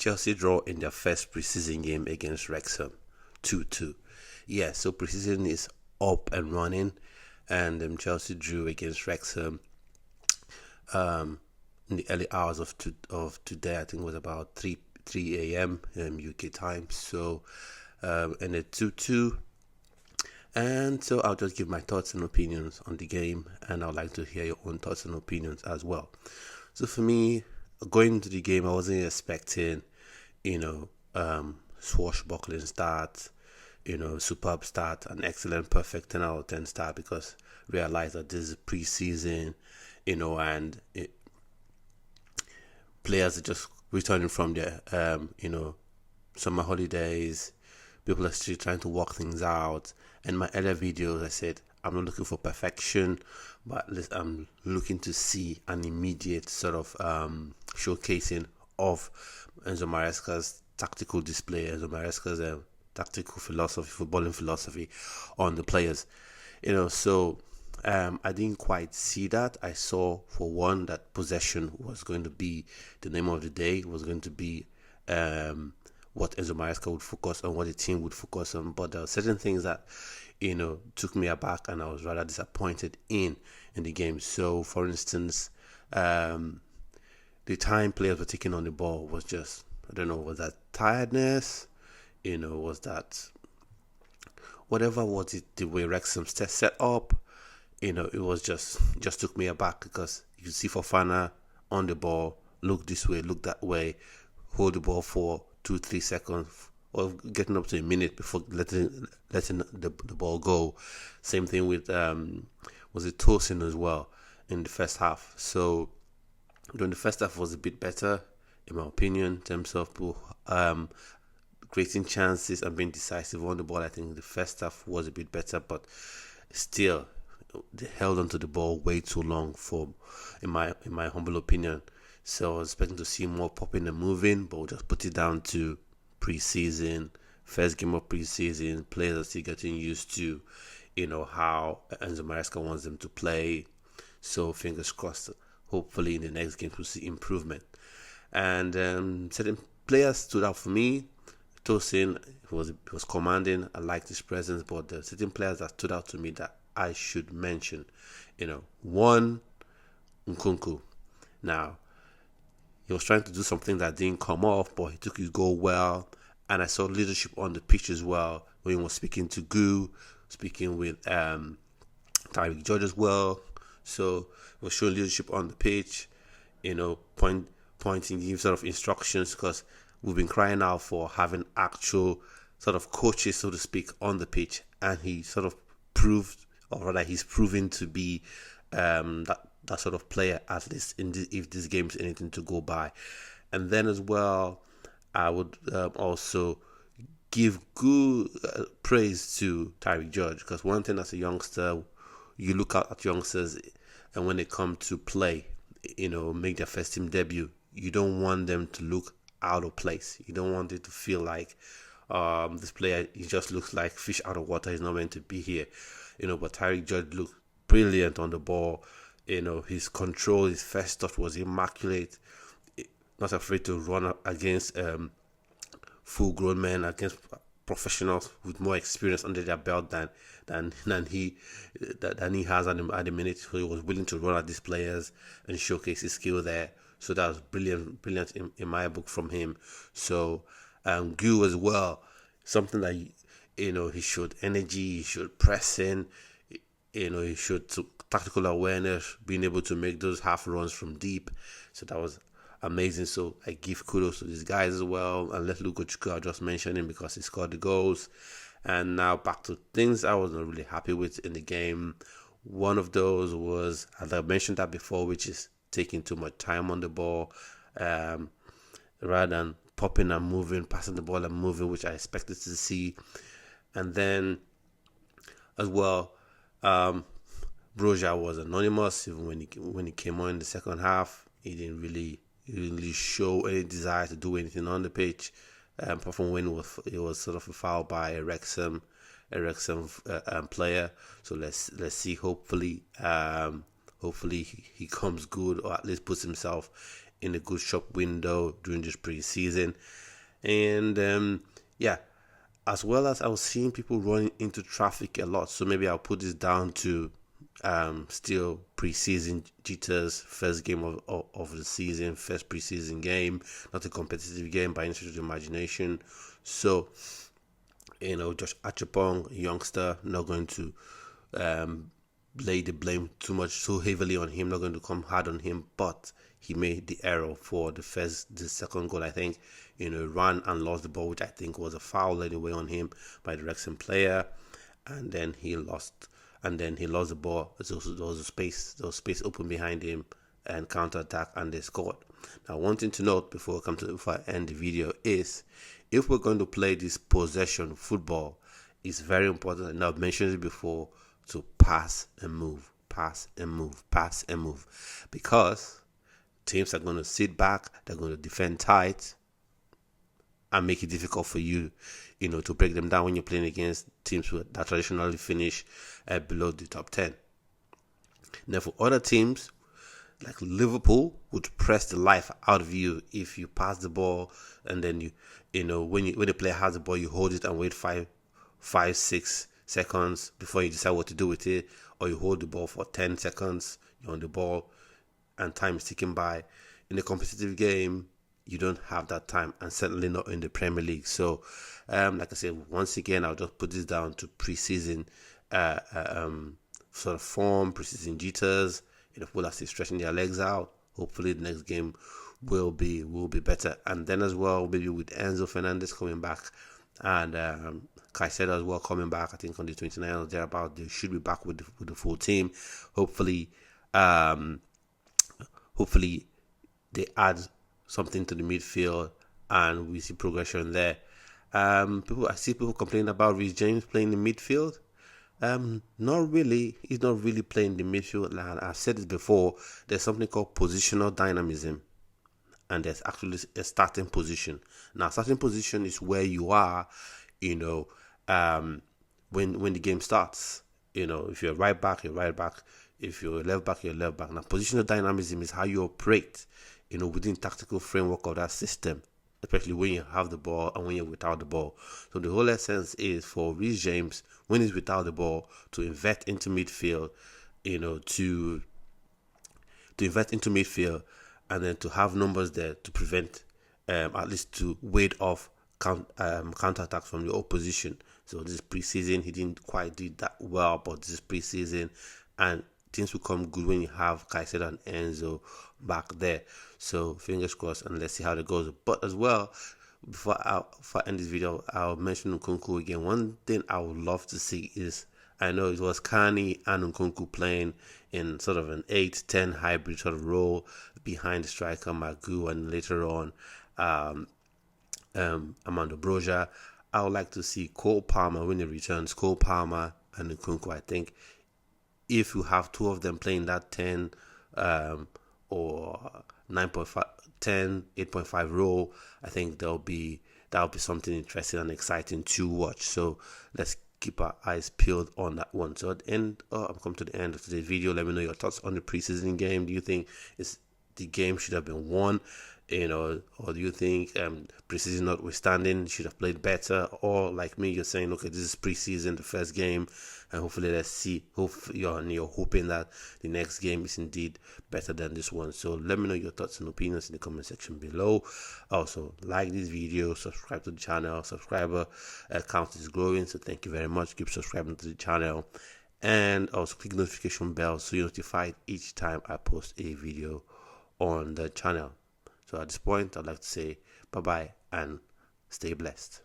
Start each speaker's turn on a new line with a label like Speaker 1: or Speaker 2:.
Speaker 1: Chelsea draw in their first preseason game against Wrexham, 2-2. Yeah, so preseason is up and running, and Chelsea drew against Wrexham in the early hours of today. I think it was about 3 a.m. UK time. So, and a 2-2. And so I'll just give my thoughts and opinions on the game, and I'd like to hear your own thoughts and opinions as well. So for me, going into the game, I wasn't expecting, swashbuckling start, superb start, an excellent, perfect 10 out of 10 start, because realize that this is preseason, and players are just returning from their, summer holidays. People are still trying to work things out. In my earlier videos, I said I'm not looking for perfection, but I'm looking to see an immediate sort of showcasing of Enzo Maresca's tactical display, Enzo Maresca's tactical philosophy, footballing philosophy on the players. So I didn't quite see that. I saw, for one, that possession was going to be the name of the day. It was going to be what Enzo Maresca would focus on, what the team would focus on. But there were certain things that, took me aback, and I was rather disappointed in the game. So, for instance, the time players were taking on the ball was just, I don't know, was that tiredness? Was that whatever was it, the way Wrexham set up? It was just took me aback, because you could see Fofana on the ball, look this way, look that way, hold the ball for 2-3 seconds, or getting up to a minute before letting the ball go. Same thing with was it Tosin as well in the first half. So during the first half was a bit better, in my opinion, in terms of creating chances and being decisive on the ball. I think the first half was a bit better, but still they held onto the ball way too long, in my humble opinion. So I was expecting to see more popping and moving, but we'll just put it down to preseason, first game of preseason. Players are still getting used to, how Enzo Maresca wants them to play. So fingers crossed, hopefully in the next game we'll see improvement. And certain players stood out for me. Tosin was commanding. I liked his presence, but there are certain players that stood out to me that I should mention. One, Nkunku. Now, he was trying to do something that didn't come off, but he took his goal well. And I saw leadership on the pitch as well, when he was speaking to Gu, speaking with Tyreek George as well. So he was showing leadership on the pitch, pointing, giving sort of instructions, because we've been crying out for having actual sort of coaches, so to speak, on the pitch. And he sort of proved, or rather he's proven to be that sort of player, at least if this game is anything to go by. And then as well, I would also give good praise to Tyreek George, because one thing as a youngster, you look out at youngsters, and when they come to play, make their first team debut, you don't want them to look out of place. You don't want it to feel like this player, he just looks like fish out of water, he's not meant to be here. But Tyreek George looked brilliant on the ball. His control, his first touch was immaculate. Not afraid to run against full-grown men, against professionals with more experience under their belt than he has at the minute. So he was willing to run at these players and showcase his skill there. So that was brilliant in my book from him. So Gu as well, something that he showed energy, he showed pressing, he showed tactical awareness, being able to make those half runs from deep. So that was amazing. So I give kudos to these guys as well. And let Luka Chuku, I just mentioned him because he scored the goals. And now back to things I wasn't really happy with in the game. One of those was, as I mentioned that before, which is taking too much time on the ball, rather than popping and moving, passing the ball and moving, which I expected to see. And then as well, Broja was anonymous. Even when he came on in the second half, he didn't really show any desire to do anything on the pitch. Apart from when it was sort of a foul by a Wrexham player. So let's see. Hopefully he comes good, or at least puts himself in a good shop window during this pre-season. And yeah, as well as I was seeing people running into traffic a lot. So maybe I'll put this down to still preseason jitters, first game of the season, first preseason game, not a competitive game by any stretch of the imagination. So, Josh Achapong, youngster, not going to lay the blame too much, so heavily on him, not going to come hard on him, but he made the error for the second goal, I think, ran and lost the ball, which I think was a foul anyway on him by the Wrexham player, and then he lost the ball. There was a space open behind him and counter attack, and they scored. Now, one thing to note before I end the video is, if we're going to play this possession football, it's very important, and I've mentioned it before, to pass and move, because teams are going to sit back, they're going to defend tight, and make it difficult for you, to break them down when you're playing against teams that traditionally finish below the top 10. Now, for other teams, like Liverpool, would press the life out of you if you pass the ball, and then when the player has the ball, you hold it and wait 5-6 seconds before you decide what to do with it, or you hold the ball for 10 seconds, you're on the ball, and time is ticking by. In a competitive game, you don't have that time, and certainly not in the Premier League. So, like I said, once again, I'll just put this down to preseason sort of form, preseason jitters. People are still stretching their legs out. Hopefully, the next game will be better. And then as well, maybe with Enzo Fernandez coming back, and Caicedo as well coming back, I think on the 29th or thereabout, they should be back with the full team. Hopefully, they add something to the midfield, and we see progression there. I see people complaining about Reece James playing the midfield. Not really. He's not really playing the midfield. Like I've said this before, there's something called positional dynamism, and there's actually a starting position. Now, starting position is where you are, when the game starts. If you're right back, you're right back. If you're left back, you're left back. Now, positional dynamism is how you operate, within tactical framework of that system, especially when you have the ball and when you're without the ball. So the whole essence is for Reece James, when he's without the ball, to invert into midfield, to invert into midfield, and then to have numbers there to prevent, at least to ward off counter-attacks from the opposition. So this preseason, he didn't quite do that well, but this preseason, and things will come good when you have Caicedo and Enzo back there. So fingers crossed, and let's see how it goes. But as well, before I end this video, I'll mention Nkunku again. One thing I would love to see is, I know it was Kani and Nkunku playing in sort of an 8-10 hybrid sort of role behind the striker Magu, and later on Armando Broja. I would like to see Cole Palmer when he returns. Cole Palmer and Nkunku. I think if you have two of them playing that 10 or 9.5, 10, 8.5 role, I think that'll be something interesting and exciting to watch. So let's keep our eyes peeled on that one. So at the end, I've come to the end of today's video. Let me know your thoughts on the preseason game. Do you think the game should have been won? Or do you think preseason notwithstanding should have played better? Or like me, you're saying, okay, this is preseason, the first game, and hopefully let's see. Hopefully you're hoping that the next game is indeed better than this one. So let me know your thoughts and opinions in the comment section below. Also, like this video, subscribe to the channel. Subscriber count is growing, so thank you very much. Keep subscribing to the channel, and also click the notification bell so you're notified each time I post a video on the channel. So at this point, I'd like to say bye-bye and stay blessed.